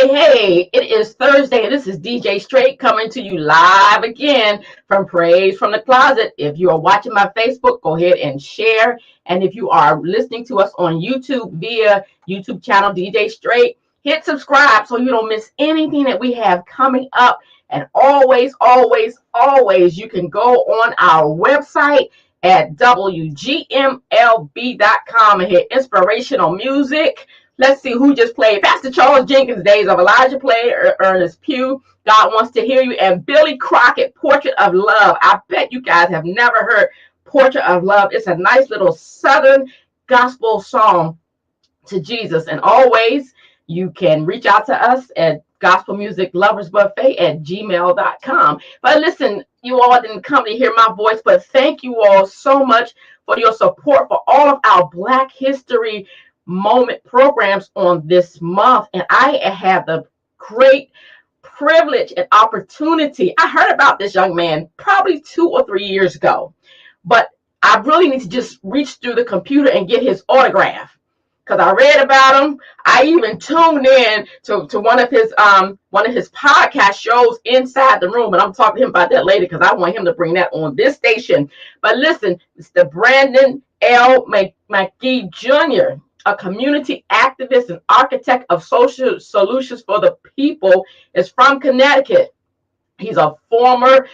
Hey, it is Thursday, and this is DJ Straight coming to you live again from Praise from the Closet. If you are watching my Facebook, go ahead and share. And if you are listening to us on YouTube via YouTube channel DJ Straight, hit subscribe so you don't miss anything that we have coming up. And always, you can go on our website at WGMLB.com and hit inspirational music. Let's see who just played. Pastor Charles Jenkins, Days of Elijah played. Ernest Pugh, God Wants to Hear You. And Billy Crockett, Portrait of Love. I bet you guys have never heard Portrait of Love. It's a nice little Southern gospel song to Jesus. And always, you can reach out to us at gospelmusicloversbuffet@gmail.com. But listen, you all didn't come to hear my voice, but thank you all so much for your support for all of our Black History Moment programs on this month. And I have the great privilege and opportunity. I heard about this young man probably 2 or 3 years ago, but I really need to just reach through the computer and get his autograph because I read about him. I even tuned in to one of his podcast shows, Inside the Room, and I'm talking to him about that later because I want him to bring that on this station. But listen, it's the Brandon L. McGee Jr., a community activist and architect of social solutions for the people, is from Connecticut. He's a former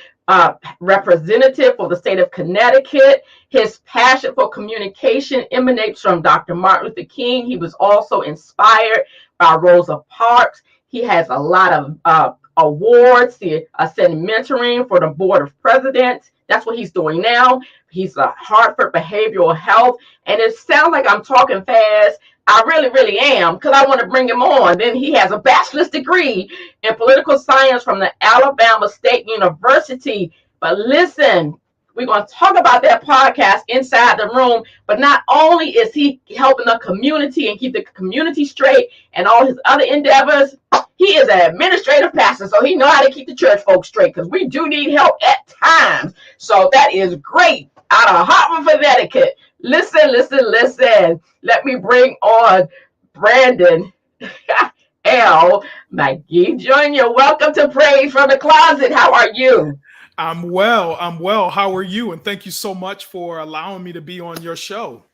representative for the state of Connecticut. His passion for communication emanates from Dr. Martin Luther King. He was also inspired by Rosa Parks. He has a lot of awards. He ascended mentoring for the Board of Presidents. That's what he's doing now. He's a Hartford Behavioral Health. And it sounds like I'm talking fast. I really am, because I want to bring him on. Then he has a bachelor's degree in political science from the Alabama State University. But listen, we're going to talk about that podcast, Inside the Room. But not only is he helping the community and keep the community straight and all his other endeavors, he is an administrative pastor, so he knows how to keep the church folks straight, because we do need help at times. So that is great. Out of Hartford, Connecticut. Listen. Let me bring on Brandon L. McGee Jr. Welcome to Praise from the Closet. How are you? I'm well. How are you? And thank you so much for allowing me to be on your show.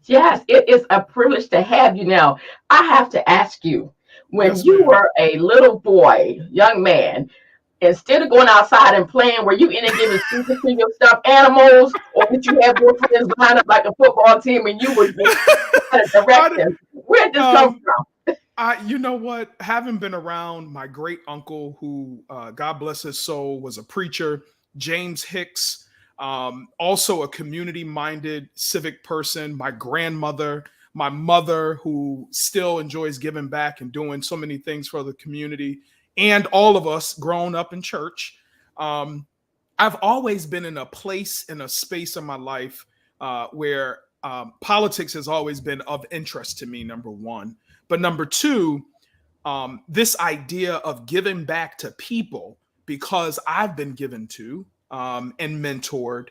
Yes, it is a privilege to have you. Now, I have to ask you, when you were a little boy, young man, instead of going outside and playing, were you in and giving speeches to your stuffed animals, or did you have your friends line up like a football team and you would direct them? Where did this come from? You know what? Having been around my great uncle, who, God bless his soul, was a preacher, James Hicks, also a community-minded civic person, my grandmother, my mother, who still enjoys giving back and doing so many things for the community, and all of us grown up in church. I've always been in a place, in a space in my life where politics has always been of interest to me, number one. But number two, this idea of giving back to people, because I've been given to and mentored,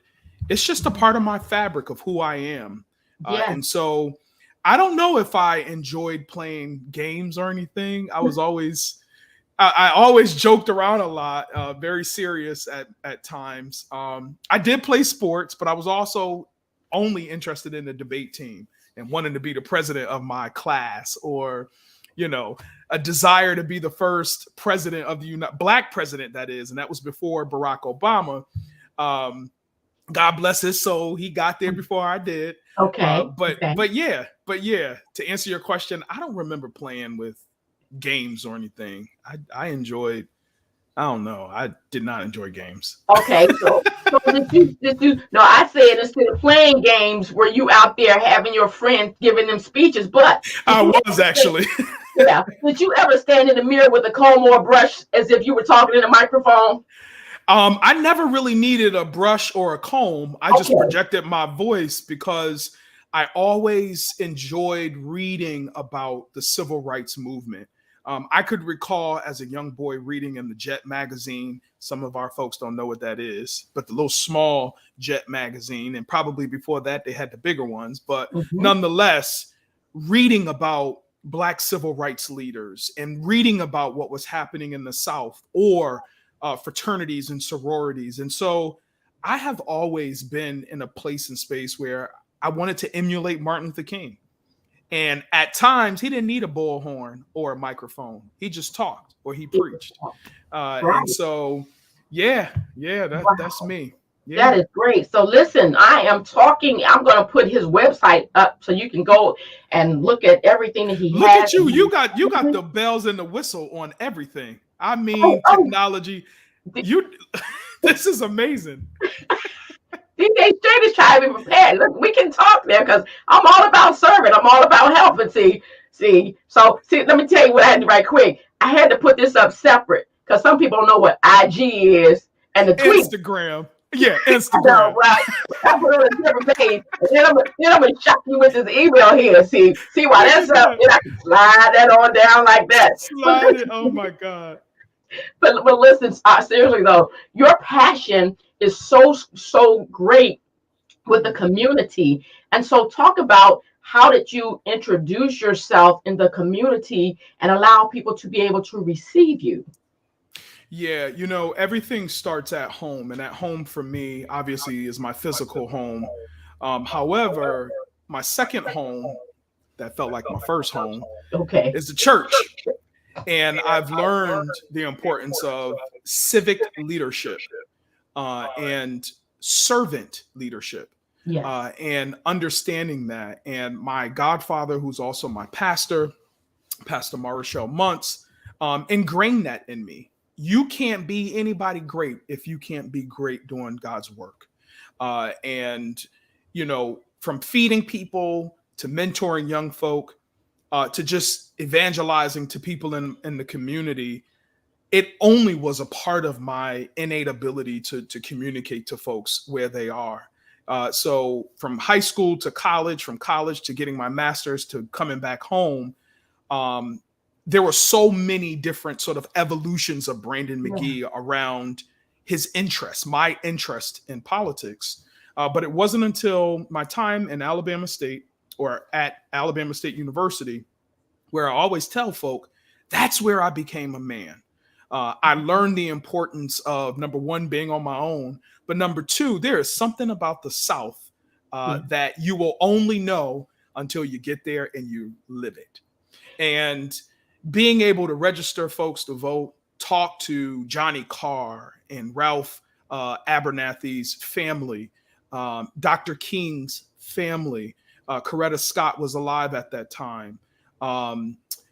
it's just a part of my fabric of who I am. And so I don't know if I enjoyed playing games or anything. I always joked around a lot, very serious at times. I did play sports, but I was also only interested in the debate team and wanting to be the president of my class, or, a desire to be the first president of the Black president, that is. And that was before Barack Obama. God bless his soul. He got there before I did. Okay. But yeah, to answer your question, I don't remember playing with games or anything. I enjoyed, I don't know, I did not enjoy games. Okay, so did you no, I said instead of playing games, were you out there having your friends giving them speeches? But I was actually. Yeah. Did you ever stand in the mirror with a comb or a brush as if you were talking in a microphone? I never really needed a brush or a comb. I just projected my voice because I always enjoyed reading about the civil rights movement. I could recall as a young boy reading in the Jet magazine. Some of our folks don't know what that is, but the little small Jet magazine, and probably before that they had the bigger ones. But nonetheless, reading about Black civil rights leaders and reading about what was happening in the South, or fraternities and sororities. And so I have always been in a place and space where I wanted to emulate Martin Luther King. And at times, he didn't need a bullhorn or a microphone. He just talked or he preached. And so, that's me. Yeah. That is great. So listen, I'm going to put his website up so you can go and look at everything that he Look has. at you. You got the bells and the whistle on everything. I mean, technology. This is amazing. DJ Straight is trying to be prepared. Look, we can talk there because I'm all about serving. I'm all about helping. See. So let me tell you what I had to do right quick. I had to put this up separate because some people don't know what IG is and the tweet. Instagram. Yeah, Instagram. Right. I put it on a different page. And then I'm gonna shock you with this email here. See why that's up. And I can slide that on down like that. Slide it. Oh my God. But listen, seriously though, your passion is so great with the community. And so talk about how did you introduce yourself in the community and allow people to be able to receive you? Yeah, everything starts at home, and at home for me, obviously, is my physical home. However, my second home, that felt like my first home, is the church. And I've learned the importance of civic leadership and servant leadership, and understanding that. And my godfather, who's also my pastor, Pastor Marshall Muntz, ingrained that in me. You can't be anybody great if you can't be great doing God's work. And, from feeding people to mentoring young folk to just evangelizing to people in the community, it only was a part of my innate ability to communicate to folks where they are. So from high school to college, from college to getting my master's to coming back home, there were so many different sort of evolutions of Brandon McGee around his interest, my interest in politics. But it wasn't until my time in Alabama State, or at Alabama State University, where I always tell folk, that's where I became a man. I learned the importance of, number one, being on my own, but number two, there is something about the South that you will only know until you get there and you live it. And being able to register folks to vote, talk to Johnny Carr and Ralph Abernathy's family, Dr. King's family, Coretta Scott was alive at that time,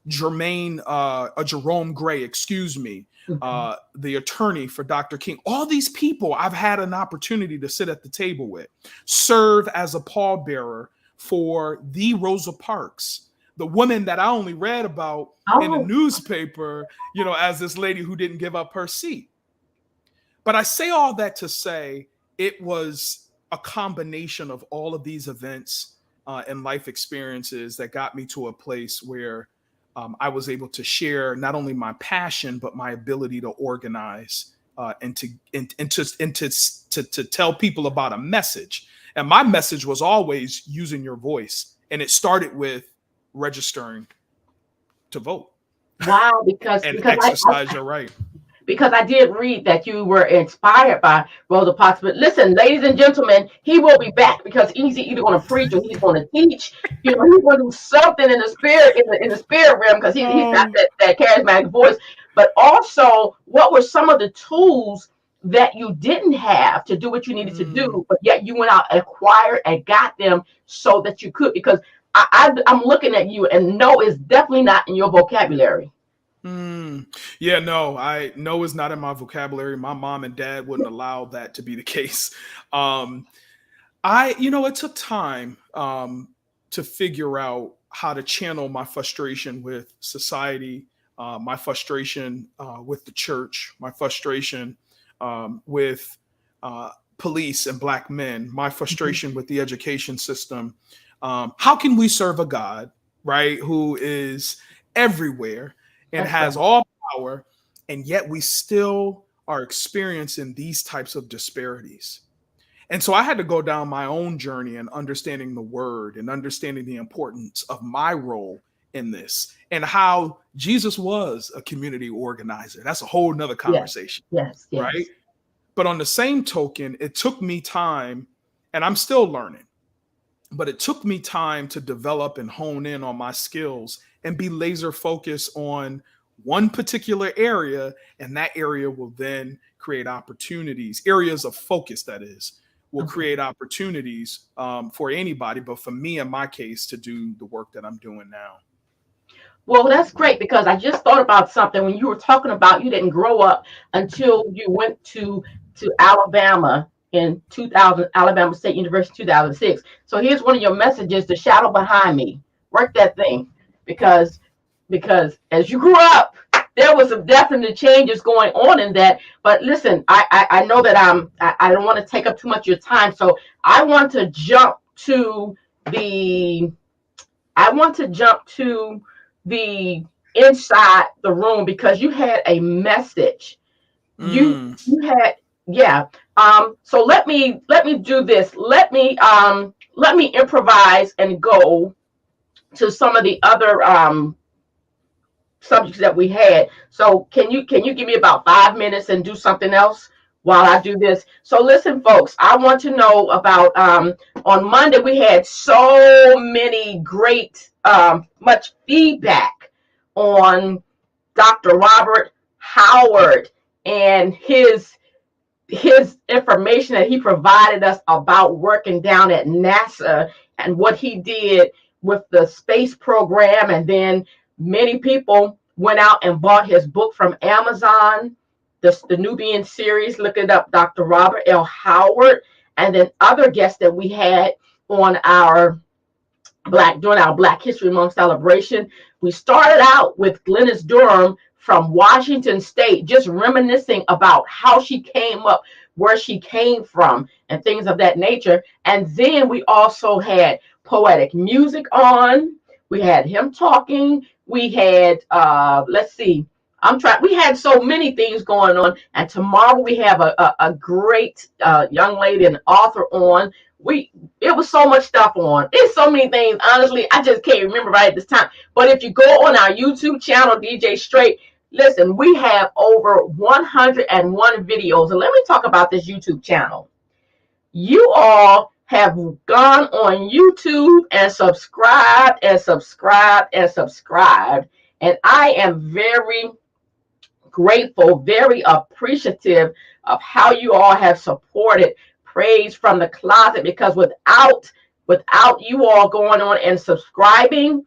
Jerome Gray, the attorney for Dr. King. All these people I've had an opportunity to sit at the table with, serve as a pallbearer for the Rosa Parks, the woman that I only read about in the newspaper, as this lady who didn't give up her seat. But I say all that to say it was a combination of all of these events and life experiences that got me to a place where I was able to share not only my passion, but my ability to organize and to tell people about a message. And my message was always using your voice. And it started with registering to vote. Wow, because exercise your right. Because I did read that you were inspired by Rosa Parks. But listen, ladies and gentlemen, he will be back because he's either going to preach or he's going to teach. He's going to do something in the spirit, in the spirit realm, because he's got that charismatic voice. But also, what were some of the tools that you didn't have to do what you needed to do, but yet you went out and acquired and got them so that you could? Because I'm looking at you, and no is definitely not in your vocabulary. Yeah, no is not in my vocabulary. My mom and dad wouldn't allow that to be the case. It took time to figure out how to channel my frustration with society, my frustration with the church, my frustration with police and Black men, my frustration with the education system. How can we serve a God, right, who is everywhere and has all power, and yet we still are experiencing these types of disparities? And so I had to go down my own journey in understanding the word and understanding the importance of my role in this, and how Jesus was a community organizer. That's a whole nother Yes, conversation, yes, right? yes. But on the same token, it took me time, and I'm still learning, but it took me time to develop and hone in on my skills and be laser focused on one particular area. And that area will then create opportunities, areas of focus, that is, will Okay. create opportunities for anybody. But for me, in my case, to do the work that I'm doing now. Well, that's great because I just thought about something when you were talking about you didn't grow up until you went to Alabama in 2000, Alabama State University 2006. So here's one of your messages: the shadow behind me. Work that thing because as you grew up, there was some definite changes going on in that. But listen, I know that I don't want to take up too much of your time, so I want to jump to the I want to jump to the inside the room because you had a message. You had yeah. So let me do this. Let me improvise and go to some of the other subjects that we had. So can you give me about 5 minutes and do something else while I do this? So listen, folks, I want to know about on Monday we had so many great much feedback on Dr. Robert Howard and his information that he provided us about working down at NASA and what he did with the space program. And then many people went out and bought his book from Amazon, the Nubian series. Look it up, Dr. Robert L. Howard. And then other guests that we had on during our Black History Month celebration. We started out with Glennis Durham from Washington State, just reminiscing about how she came up, where she came from, and things of that nature. And then we also had poetic music on. We had him talking. We had let's see. We had so many things going on. And tomorrow we have a great young lady, an author on. It was so much stuff on. It's so many things. Honestly, I just can't remember right at this time. But if you go on our YouTube channel, DJ Straight, listen, we have over 101 videos. And let me talk about this YouTube channel. You all have gone on YouTube and subscribed and subscribed and subscribed. And I am very grateful, very appreciative of how you all have supported Praise from the Closet, because without you all going on and subscribing,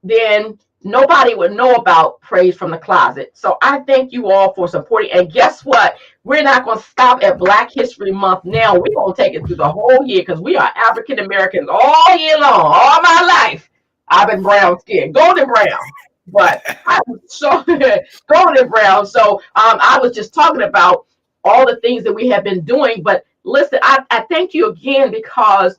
then nobody would know about Praise from the Closet. So I thank you all for supporting. And guess what? We're not going to stop at Black History Month now. We're going to take it through the whole year because we are African Americans all year long. All my life, I've been brown skinned, golden brown. But I'm so golden brown. So I was just talking about all the things that we have been doing. But listen, I thank you again because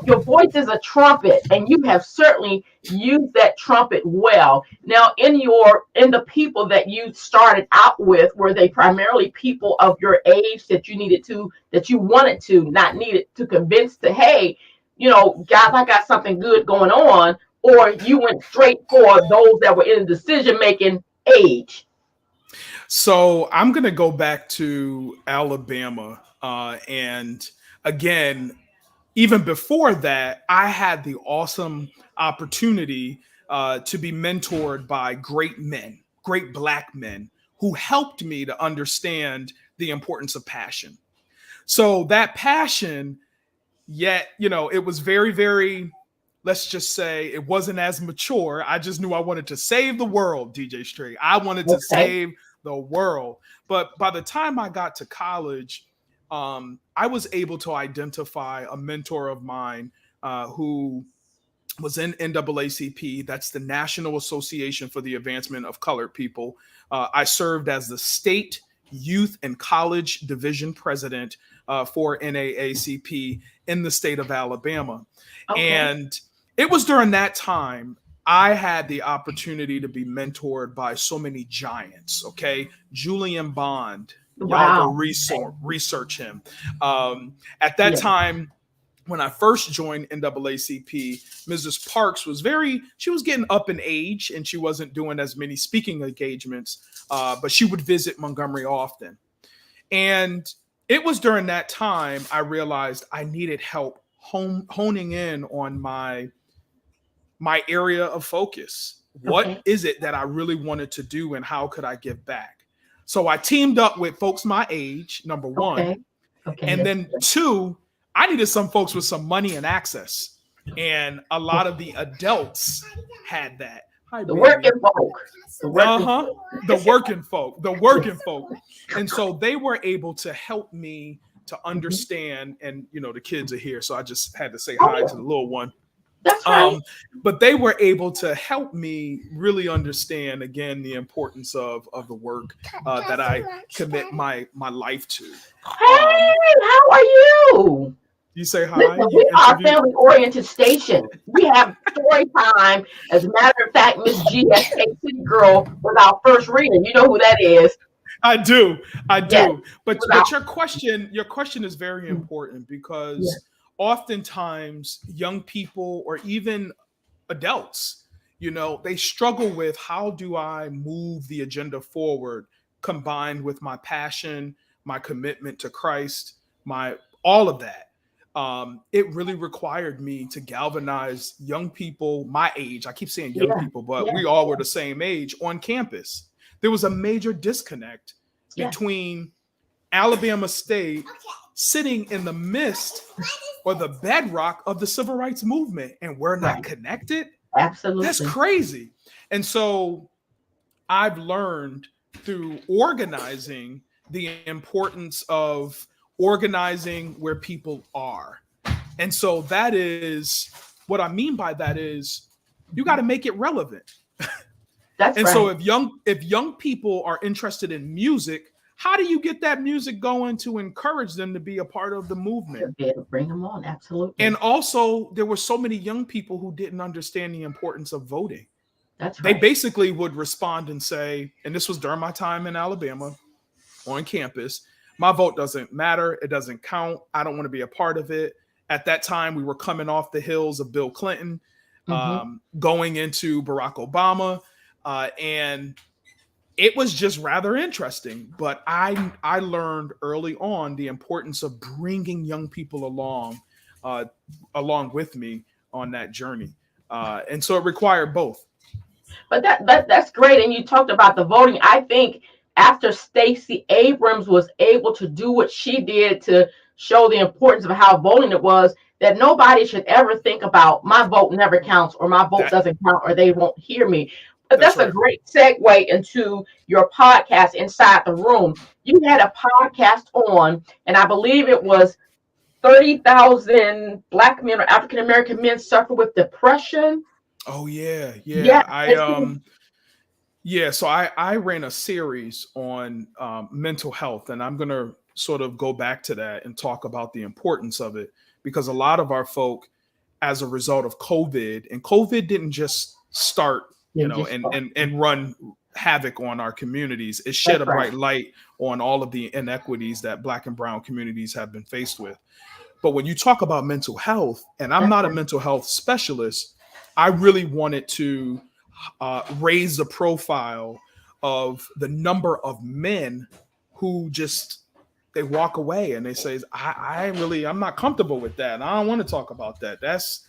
your voice is a trumpet, and you have certainly used that trumpet well. Now, in the people that you started out with, were they primarily people of your age that you wanted to, not needed to convince to, hey, guys, I got something good going on, or you went straight for those that were in decision-making age? So I'm going to go back to Alabama. And again, even before that, I had the awesome opportunity to be mentored by great men, great Black men who helped me to understand the importance of passion. So that passion, yet, it was very, very, let's just say it wasn't as mature. I just knew I wanted to save the world, DJ Straight. I wanted to save the world. But by the time I got to college, I was able to identify a mentor of mine who was in NAACP. That's the National Association for the Advancement of Colored People. I served as the state youth and college division president for NAACP in the state of Alabama. Okay. And it was during that time I had the opportunity to be mentored by so many giants. Okay. Julian Bond. Wow. Y'all go research him. At that time, when I first joined NAACP, Mrs. Parks she was getting up in age and she wasn't doing as many speaking engagements, but she would visit Montgomery often. And it was during that time I realized I needed help honing in on my area of focus. What is it that I really wanted to do and how could I give back? So I teamed up with folks my age, number one. And then two, I needed some folks with some money and access. And a lot of the adults had that. Hi, the working folk. The working folk. And so they were able to help me to understand, and the kids are here, so I just had to say hi to the little one. That's right. But they were able to help me really understand, again, the importance of the work that I commit my life to. Hey, how are you? You say hi. Listen, we are a family-oriented station. We have story time. As a matter of fact, Miss G, City Girl, was our first reading. You know who that is. I do. Yes. But your question is very important because oftentimes young people or even adults, they struggle with, how do I move the agenda forward combined with my passion, my commitment to Christ, all of that. It really required me to galvanize young people my age. I keep saying young people, but we all were the same age on campus. There was a major disconnect between Alabama State sitting in the midst or the bedrock of the civil rights movement, and we're not connected. Absolutely. That's crazy. And so I've learned through organizing the importance of organizing where people are. And so that is what I mean by that is you got to make it relevant. That's and right. So if young people are interested in music, how do you get that music going to encourage them to be a part of the movement? Bring them on. Absolutely. And also there were so many young people who didn't understand the importance of voting. That's right. They right. basically would respond and say, and this was during my time in Alabama on campus, my vote doesn't matter. It doesn't count. I don't want to be a part of it. At that time, we were coming off the heels of Bill Clinton, going into Barack Obama. And it was just rather interesting. But I learned early on the importance of bringing young people along with me on that journey. And so it required both. But that's great. And you talked about the voting. I think after Stacey Abrams was able to do what she did to show the importance of how voting it was, that nobody should ever think about my vote never counts or my vote doesn't count or they won't hear me. But that's right. A great segue into your podcast, Inside the Room. You had a podcast on, and I believe it was 30,000 Black men or African American men suffer with depression. Oh, yeah. So I ran a series on mental health, and I'm going to sort of go back to that and talk about the importance of it, because a lot of our folk, as a result of COVID, and COVID didn't just start, and run havoc on our communities. It shed a bright light on all of the inequities that Black and brown communities have been faced with. But when you talk about mental health, and I'm not a mental health specialist, I really wanted to raise the profile of the number of men who they walk away and they say, I'm not comfortable with that. And I don't want to talk about that. That's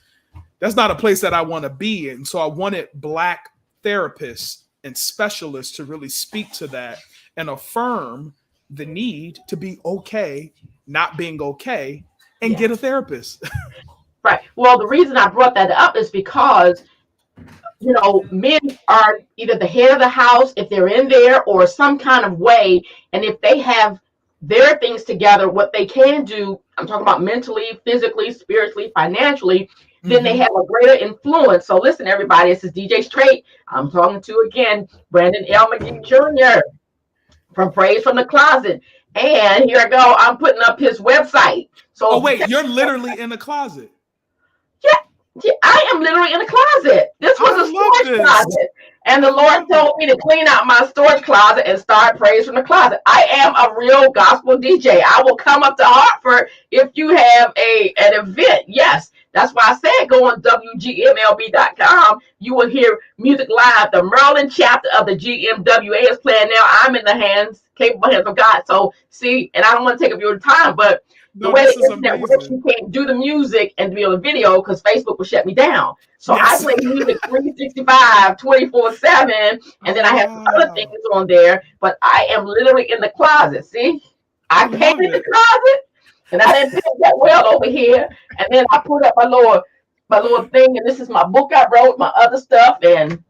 not a place that I want to be in. So I wanted Black therapists and specialists to really speak to that and affirm the need to be okay, not being okay, and get a therapist. Right. Well, the reason I brought that up is because men are either the head of the house, if they're in there, or some kind of way. And if they have their things together, what they can do, I'm talking about mentally, physically, spiritually, financially, then they have a greater influence. So listen, everybody, this is DJ Straight. I'm talking to, again, Brandon L. McGee Jr. from Praise from the Closet. And here I go. I'm putting up his website. So wait, you're literally in the closet. Yeah. Yeah, I am literally in a closet. This I was a love storage this. closet. And the I Lord love it. told me to clean out my storage closet and start praise from the closet. I am a real gospel DJ. I will come up to Hartford if you have an event. Yes. That's why I said go on WGMLB.com. You will hear music live. The Maryland chapter of the GMWA is playing now. I'm in the capable hands of God. So see, and I don't want to take up your time, but the No, way this the is internet works, amazing. you can't do the music and be on the video because Facebook will shut me down. So I Yes. play music 365, 24/7, and then I Oh, have some other things wow. on there. But I am literally in the closet. See, I I came love in the it. closet and I didn't pick that well over here. And then I put up my little thing, and this is my book I wrote, my other stuff, and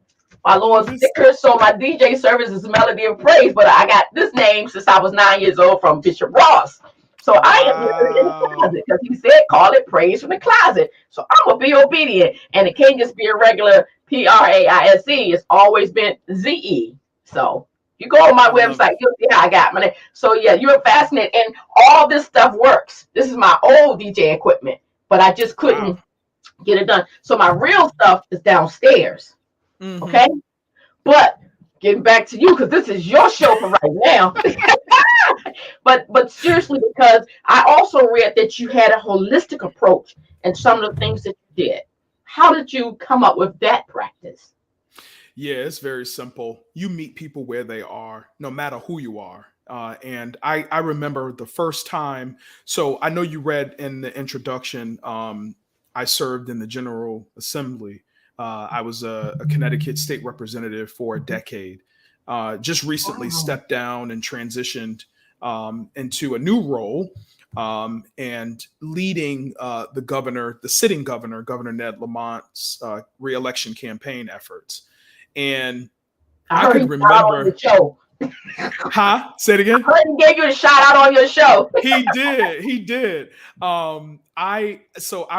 my Oh, little this. sticker. So my DJ service is Melody of Praise, but I got this name since I was 9 years old from Bishop Ross. So I am literally in the Wow. closet because he said, call it praise from the closet. So I'm going to be obedient. And it can't just be a regular Praise. It's always been ZE. So you go on my I love website, it. you'll see how I got my name. So yeah, you're fascinated. And all this stuff works. This is my old DJ equipment, but I just Wow. couldn't get it done. So my real stuff is downstairs. Hmm. Okay. But getting back to you, because this is your show for right now. but seriously, because I also read that you had a holistic approach and some of the things that you did. How did you come up with that practice? Yeah, it's very simple. You meet people where they are, no matter who you are. And I remember the first time. So I know you read in the introduction, I served in the General Assembly. I was a Connecticut state representative for a decade. Just recently Wow. stepped down and transitioned into a new role, and leading the governor, the sitting governor, Governor Ned Lamont's reelection campaign efforts. And I I heard he could shot out on remember, your show. huh? Say it I again. heard he gave you a shout out on your show. He did. He did. I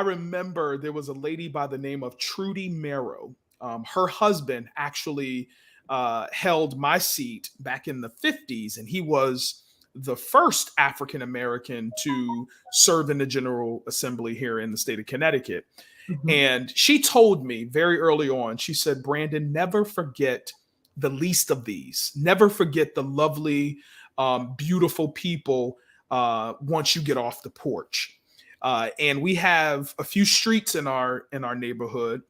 remember there was a lady by the name of Trudy Merrow. Her husband actually held my seat back in the 50s, and he was the first African American to serve in the General Assembly here in the state of Connecticut. Mhm. And she told me very early on, she said, Brandon, never forget the least of these. Never forget the lovely, beautiful people once you get off the porch. And we have a few streets in our neighborhood,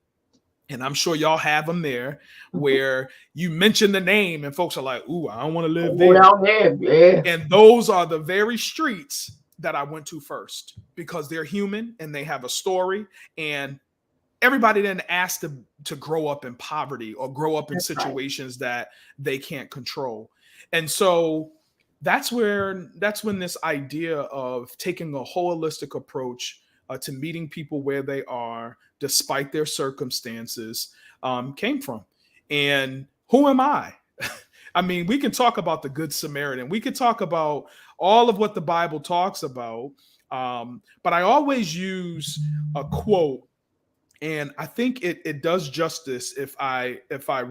and I'm sure y'all have them there, where you mention the name and folks are like, "Ooh, I don't want to live Oh, there." down there, yeah. And those are the very streets that I went to first because they're human and they have a story. And everybody didn't ask to grow up in poverty or grow up in That's right. situations that they can't control. And so that's when this idea of taking a holistic approach to meeting people where they are despite their circumstances came from. And who am I? I mean, we can talk about the Good Samaritan. We could talk about all of what the Bible talks about. But I always use a quote, and I think it does justice if I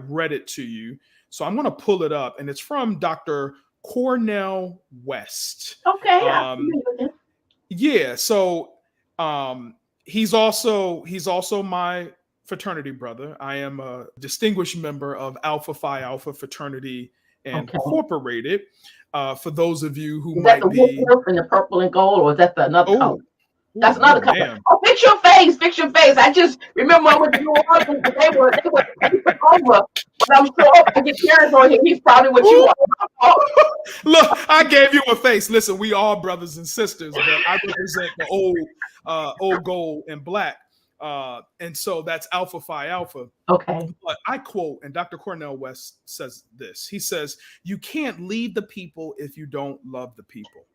read it to you. So I'm going to pull it up, and it's from Dr. Cornell West. Okay, I'm Um, familiar with him. yeah, so he's also my fraternity brother. I am a distinguished member of Alpha Phi Alpha Fraternity Okay. Incorporated. For those of you who Is that the might wolf be, wolf in the purple and gold, or is that the another color? oh, ooh, That's another no, color. ma'am. Oh, fix your face, fix your face. I just remember when you were working, they took over. But I'm sure if I get Terrence on here, he's probably what you Ooh, are. Oh, look, I gave you a face. Listen, we all brothers and sisters, but I represent the old gold and black. And so that's Alpha Phi Alpha. okay. But I quote, and Dr. Cornell West says this. He says, "You can't lead the people if you don't love the people.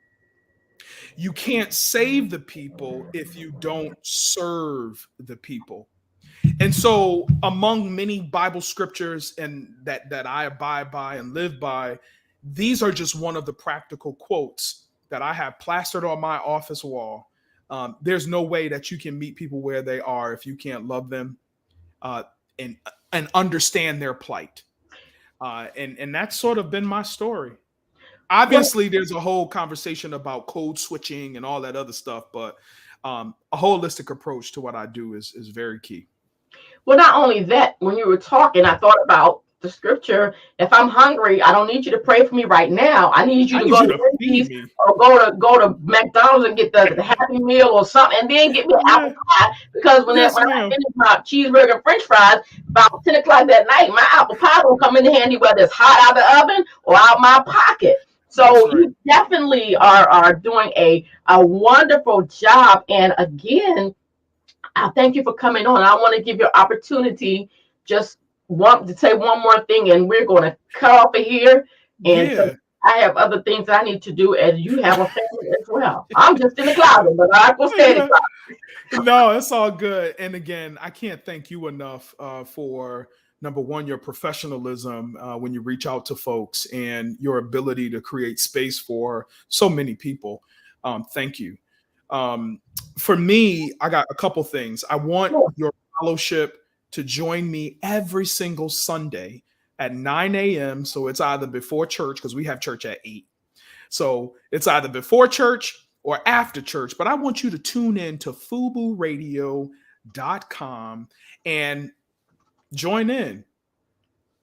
You can't save the people if you don't serve the people." And so, among many Bible scriptures and that I abide by and live by, these are just one of the practical quotes that I have plastered on my office wall. There's no way that you can meet people where they are if you can't love them, uh, and understand their plight. And that's sort of been my story. Well, Obviously, there's a whole conversation about code switching and all that other stuff, but a holistic approach to what I do is very key. Well, not only that, when you were talking, I thought about the scripture. If I'm hungry, I don't need you to pray for me right now. I need you I to need go you to to feed Wendy's me. or go to McDonald's and get the Happy Meal or something, and then get me an apple Yeah. pie. Because when Yes, I ma'am. finish my cheeseburger and French fries about 10 o'clock that night, my apple pie will come in handy whether it's hot out of the oven or out my pocket. That's So right. you definitely are doing a wonderful job. And again, I thank you for coming on. I want to give you an opportunity just want to say one more thing, and we're going to cut off of here. And so Yeah. I have other things I need to do, and you have a family as well. I'm just in the closet, but I will stay in the Yeah. closet. No, it's all good. And again, I can't thank you enough for number one, your professionalism when you reach out to folks and your ability to create space for so many people. Thank you. Um, for me, I got a couple things. I want Sure. your fellowship to join me every single Sunday at 9 a.m. So it's either before church, because we have church at 8. So it's either before church or after church, but I want you to tune in to FubuRadio.com and join in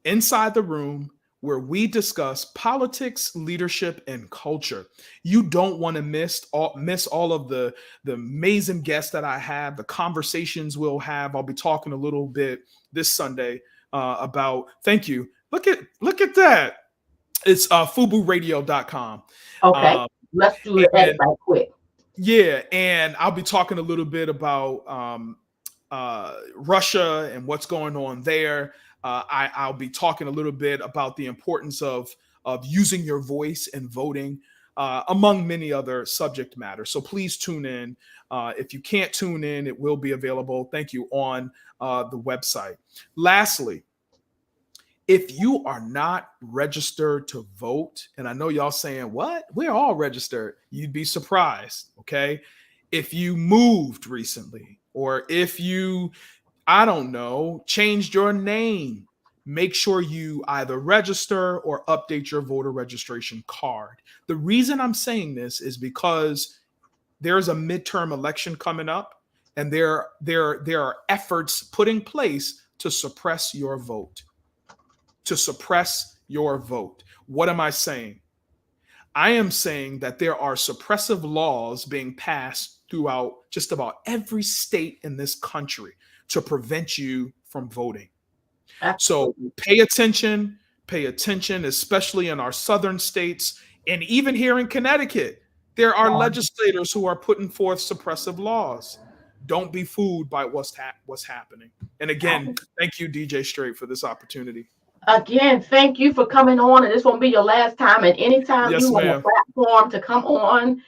inside the room where we discuss politics, leadership, and culture. You don't want to miss all of the amazing guests that I have, the conversations we'll have. I'll be talking a little bit this Sunday about. Thank you. Look at that. It's FubuRadio.com. Okay. Um, Let's do the edit and right quick. yeah, and I'll be talking a little bit about Russia and what's going on there. I'll be talking a little bit about the importance of using your voice and voting, among many other subject matters. So please tune in. If you can't tune in, it will be available. Thank you on the website. Lastly, if you are not registered to vote, and I know y'all saying, what? We're all registered. You'd be surprised, okay? If you moved recently, or if you, I don't know, changed your name, make sure you either register or update your voter registration card. The reason I'm saying this is because there's a midterm election coming up, and there are efforts put in place to suppress your vote. To suppress your vote. What am I saying? I am saying that there are suppressive laws being passed throughout just about every state in this country to prevent you from voting. So Absolutely. pay attention, especially in our southern states. And even here in Connecticut, there are legislators who are putting forth suppressive laws. Don't be fooled by what's happening. And again, thank you, DJ Straight, for this opportunity. Again, thank you for coming on, and this won't be your last time. And anytime Yes, you want a ma'am. platform to come on,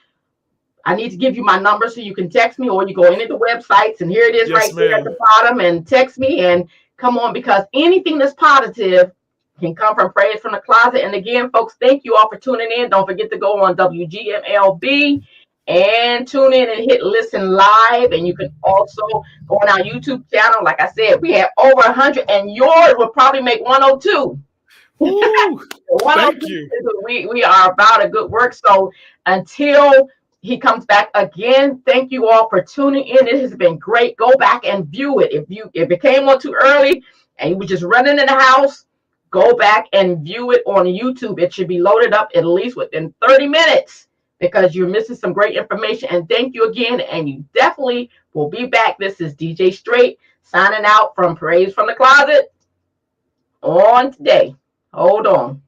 I need to give you my number so you can text me, or you go into the websites, and here it is Yes, right there at ma'am. the bottom, and text me and come on, because anything that's positive can come from Praise from the Closet. And again, folks, thank you all for tuning in. Don't forget to go on WGMLB and tune in and hit listen live. And you can also go on our YouTube channel. Like I said, we have over 100, and yours will probably make 102. Woo, thank 102. you. We are about a good work. So until he comes back again, thank you all for tuning in. It has been great. Go back and view it. If it came on too early and you were just running in the house, go back and view it on YouTube. It should be loaded up at least within 30 minutes, because you're missing some great information. And thank you again. And you definitely will be back. This is DJ Straight signing out from Praise from the Closet on today. Hold on.